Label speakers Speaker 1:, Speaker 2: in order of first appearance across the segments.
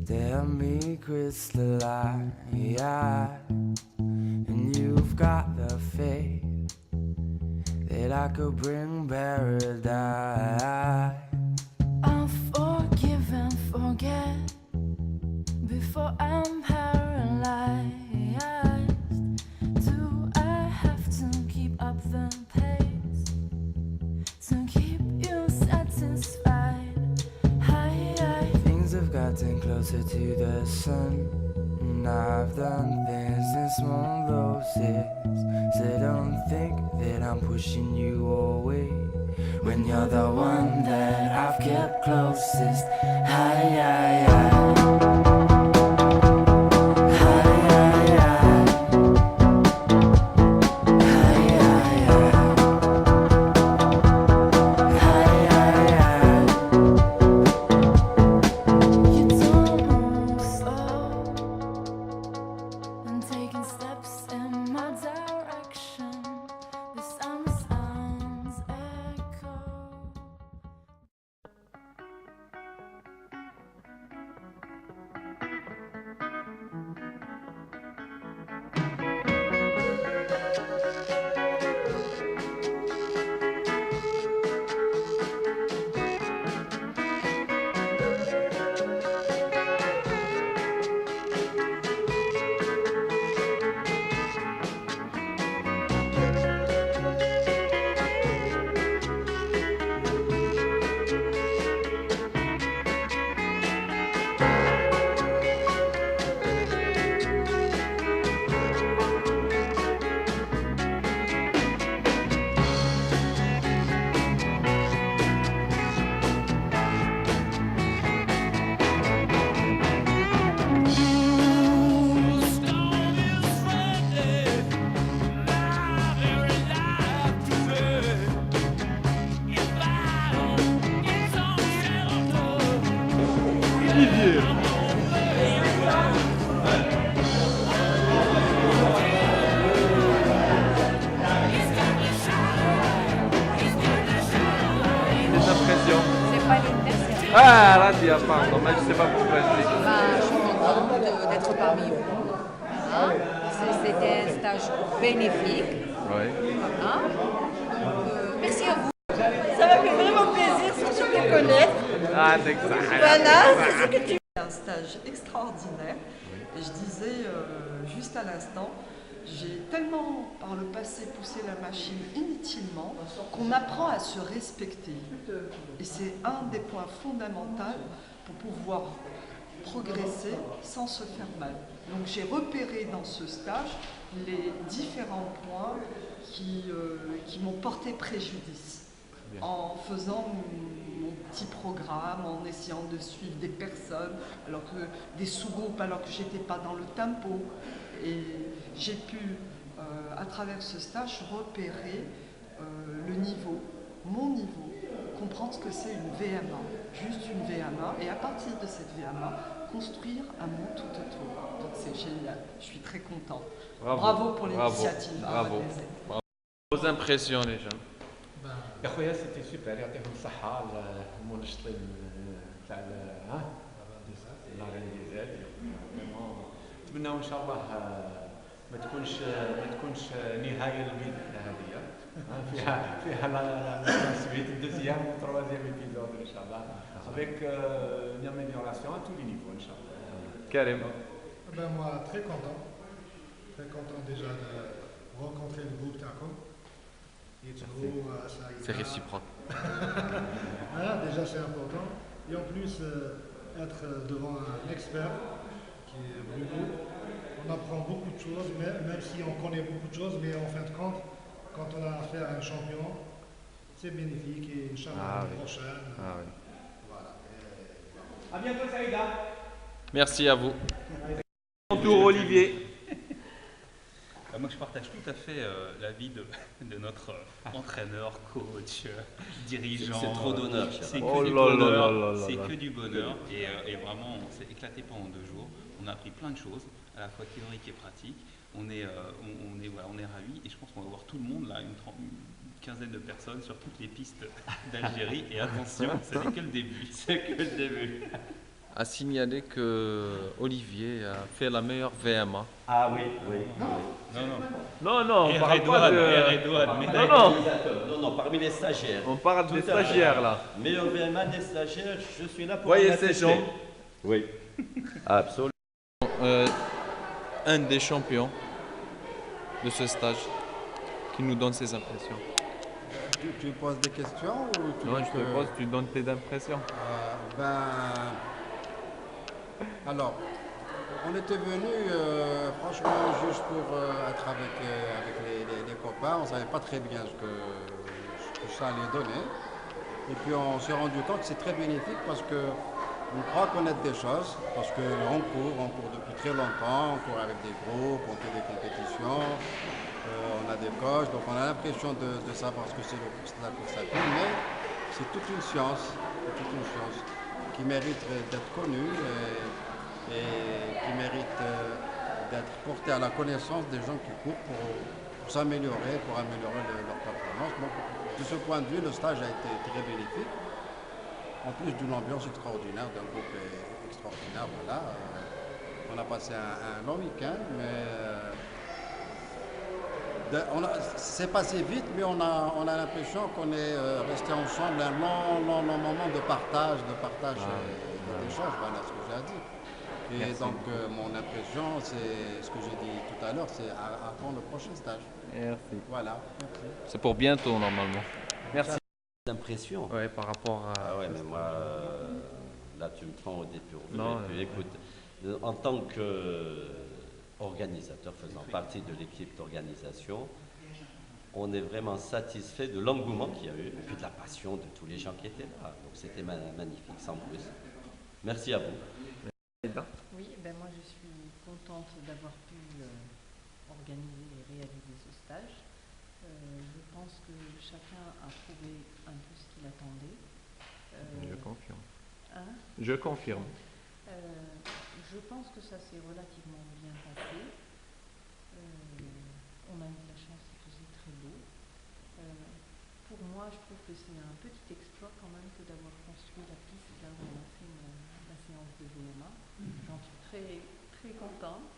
Speaker 1: Tell me crystalline, and you've got the faith that I could bring paradise.
Speaker 2: I'll forgive and forget before I'm paralyzed. Do I have to keep up the pace to keep you satisfied?
Speaker 1: Things have gotten closer to the sun, and I've done things in small doses. So don't think that I'm pushing you away when you're the one that I've kept closest.
Speaker 3: Ah, Radia, pardon, mais je ne sais pas pourquoi je dis.
Speaker 4: Je suis contente d'être parmi vous. Hein? C'était un stage bénéfique.
Speaker 3: Oui.
Speaker 4: Hein? Merci à vous.
Speaker 5: Ça m'a fait vraiment plaisir, surtout de te connaître.
Speaker 3: Ah, c'est ça.
Speaker 5: Voilà, c'est ce que tu fais. Un stage extraordinaire. Et je disais juste à l'instant, j'ai tellement par le passé poussé la machine inutilement qu'on apprend à se respecter. Et c'est un des points fondamentaux pour pouvoir progresser sans se faire mal. Donc j'ai repéré dans ce stage les différents points qui m'ont porté préjudice en faisant mon petit programme, en essayant de suivre des personnes, alors que des sous-groupes, alors que j'étais pas dans le tempo. Et j'ai pu, à travers ce stage, repérer le niveau, mon niveau, comprendre ce que c'est une VMA, juste une VMA, et à partir de cette VMA, construire un monde tout autour. Donc c'est génial, je suis très contente. Bravo pour l'initiative.
Speaker 3: Bravo. Vos impressions déjà?
Speaker 6: يا خويا سيتي سوبر يعطيهم الصحة المنشطين تاع لاغانيزات نتمناو ان شاء الله ما تكونش نهاية للبداية هذه فيها la suite, deuxième ou troisième épisode ان شاء الله avec une amélioration à tous les niveaux ان شاء الله.
Speaker 3: Karim.
Speaker 7: Moi très content déjà de rencontrer le groupe Taco.
Speaker 3: C'est réciproque.
Speaker 7: Voilà, déjà c'est important. Et en plus, être devant un expert qui est Bruno, on apprend beaucoup de choses, même si on connaît beaucoup de choses, mais en fin de compte, quand on a affaire à un champion, c'est bénéfique et Inch'Allah
Speaker 3: Ah
Speaker 7: l'année
Speaker 3: oui.
Speaker 7: prochaine.
Speaker 3: Ah oui.
Speaker 7: Voilà.
Speaker 6: À bientôt, Saïda.
Speaker 3: Merci à vous. Mon tour, Olivier.
Speaker 8: Moi, je partage tout à fait l'avis de notre entraîneur, coach, dirigeant.
Speaker 9: C'est trop d'honneur,
Speaker 8: C'est
Speaker 3: Oh
Speaker 8: que du
Speaker 3: là là
Speaker 8: bonheur.
Speaker 3: là là
Speaker 8: C'est
Speaker 3: là.
Speaker 8: que du bonheur. Et vraiment, on s'est éclaté pendant 2 jours. On a appris plein de choses, à la fois théorique et pratique. On est ravis. Et je pense qu'on va voir tout le monde, là, une quinzaine de personnes sur toutes les pistes d'Algérie. Et attention, ce n'est que le début. C'est que le début.
Speaker 3: À signaler que Olivier a fait la meilleure VMA.
Speaker 9: Ah oui, oui.
Speaker 3: Non, non, on parle pas
Speaker 8: Redouane,
Speaker 3: de...
Speaker 8: Redouane, médaille.
Speaker 9: Non, non, parmi les stagiaires.
Speaker 3: On parle des
Speaker 9: Tout à fait.
Speaker 3: stagiaires, là.
Speaker 9: Meilleur VMA des stagiaires, je suis là pour
Speaker 3: Voyez
Speaker 9: en
Speaker 3: ces
Speaker 9: attester.
Speaker 3: gens.
Speaker 9: Oui, absolument.
Speaker 3: Un des champions de ce stage qui nous donne ses impressions.
Speaker 10: Tu poses des questions ou tu
Speaker 3: Non,
Speaker 10: veux
Speaker 3: je te
Speaker 10: que-
Speaker 3: pose, tu donnes tes impressions.
Speaker 10: Alors, on était venu franchement juste pour être avec les copains. On ne savait pas très bien ce que ça allait donner. Et puis on s'est rendu compte que c'est très bénéfique parce qu'on croit connaître des choses, parce qu'on court depuis très longtemps, on court avec des groupes, on fait des compétitions, on a des coachs, donc on a l'impression de savoir ce que c'est la course à pied, mais c'est toute une science qui mérite d'être connue et qui mérite d'être portée à la connaissance des gens qui courent pour s'améliorer, pour améliorer leur performance. Donc, de ce point de vue, le stage a été très bénéfique, en plus d'une ambiance extraordinaire, d'un groupe extraordinaire. Voilà. On a passé un long week-end, mais c'est passé vite, mais on a l'impression qu'on est resté ensemble un long moment de partage, d'échange, voilà ce que j'ai à dire. Et
Speaker 3: Merci.
Speaker 10: donc mon impression, c'est ce que j'ai dit tout à l'heure, c'est avant le prochain stage.
Speaker 3: Merci.
Speaker 10: Voilà. Merci.
Speaker 3: C'est pour bientôt, normalement. Merci.
Speaker 9: L'impression.
Speaker 3: Ouais, par rapport à...
Speaker 9: Ah ouais, mais moi, là, tu me prends au dépourvu.
Speaker 3: Non,
Speaker 9: Et puis, écoute, en tant qu'organisateur, faisant partie de l'équipe d'organisation, on est vraiment satisfait de l'engouement qu'il y a eu, et puis de la passion de tous les gens qui étaient là. Donc c'était magnifique, sans plus. Merci à vous.
Speaker 11: Oui, ben moi je suis contente d'avoir pu organiser et réaliser ce stage. Je pense que chacun a trouvé un peu ce qu'il attendait.
Speaker 3: Je confirme.
Speaker 11: Hein
Speaker 3: Je confirme.
Speaker 11: Je pense que ça s'est relativement bien passé. On a eu de la chance, il faisait très beau. Pour moi, je trouve que c'est un petit exploit quand même que d'avoir construit la piste là où on a fait la séance de VMA. J'en suis très, très contente.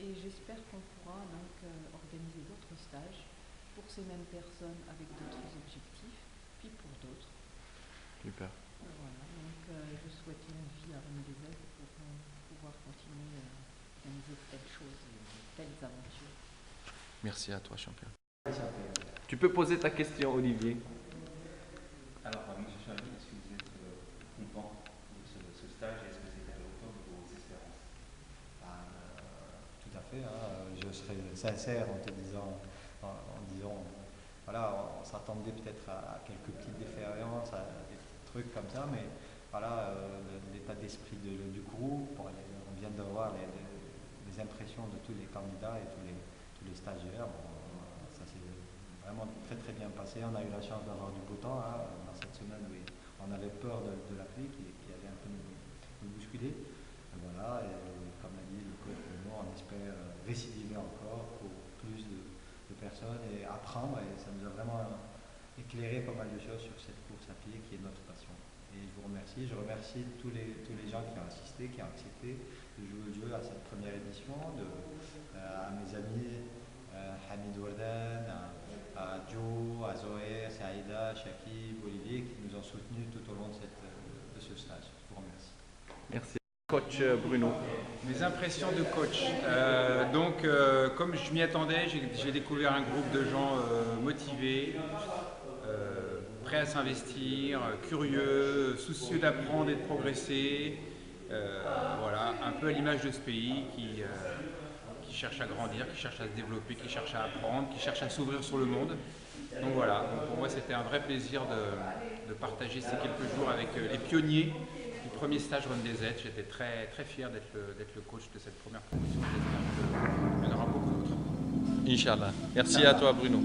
Speaker 11: Et j'espère qu'on pourra donc organiser d'autres stages pour ces mêmes personnes avec d'autres objectifs, puis pour d'autres.
Speaker 3: Super.
Speaker 11: Voilà, donc je souhaite une vie à René des Aigles pour pouvoir continuer à organiser de telles choses et de telles aventures.
Speaker 3: Merci à toi, champion. Tu peux poser ta question, Olivier.
Speaker 8: Alors, M. Charlie, est-ce que vous êtes content de ce stage et est-ce que c'est à la hauteur de vos espérances?
Speaker 6: Tout à fait. Je serai sincère en te disant, voilà, on s'attendait peut-être à quelques petites défaillances, à des trucs comme ça, mais voilà, l'état d'esprit du groupe, on vient de voir les impressions de tous les candidats et tous les stagiaires. Bon, ça s'est vraiment très très bien passé. On a eu la chance d'avoir du beau temps dans cette semaine où on avait peur de la pluie qui allait un peu nous bousculer. Et voilà, et comme l'a dit le coach, nous on espère récidiver encore pour plus de personnes et apprendre, et ça nous a vraiment éclairé pas mal de choses sur cette course à pied qui est notre passion. Et je vous remercie, je remercie tous les gens qui ont assisté, qui ont accepté de jouer au jeu à cette première édition, à mes amis Hamid Wardan, à Joe, à Zoé, Saïda, Shakib, Olivier qui nous ont soutenus tout au long de ce stage. Je vous remercie.
Speaker 3: Merci. Coach Bruno.
Speaker 12: Mes impressions de coach. Comme je m'y attendais, j'ai découvert un groupe de gens motivés, prêts à s'investir, curieux, soucieux d'apprendre et de progresser. Voilà, un peu à l'image de ce pays qui qui cherchent à grandir, qui cherchent à se développer, qui cherchent à apprendre, qui cherchent à s'ouvrir sur le monde. Donc voilà, donc pour moi c'était un vrai plaisir de partager ces quelques jours avec les pionniers du premier stage Run des Aides. J'étais très, très fier d'être le coach de cette première promotion. J'espère qu'il y en aura beaucoup d'autres.
Speaker 3: Inch'Allah. Merci à toi Bruno.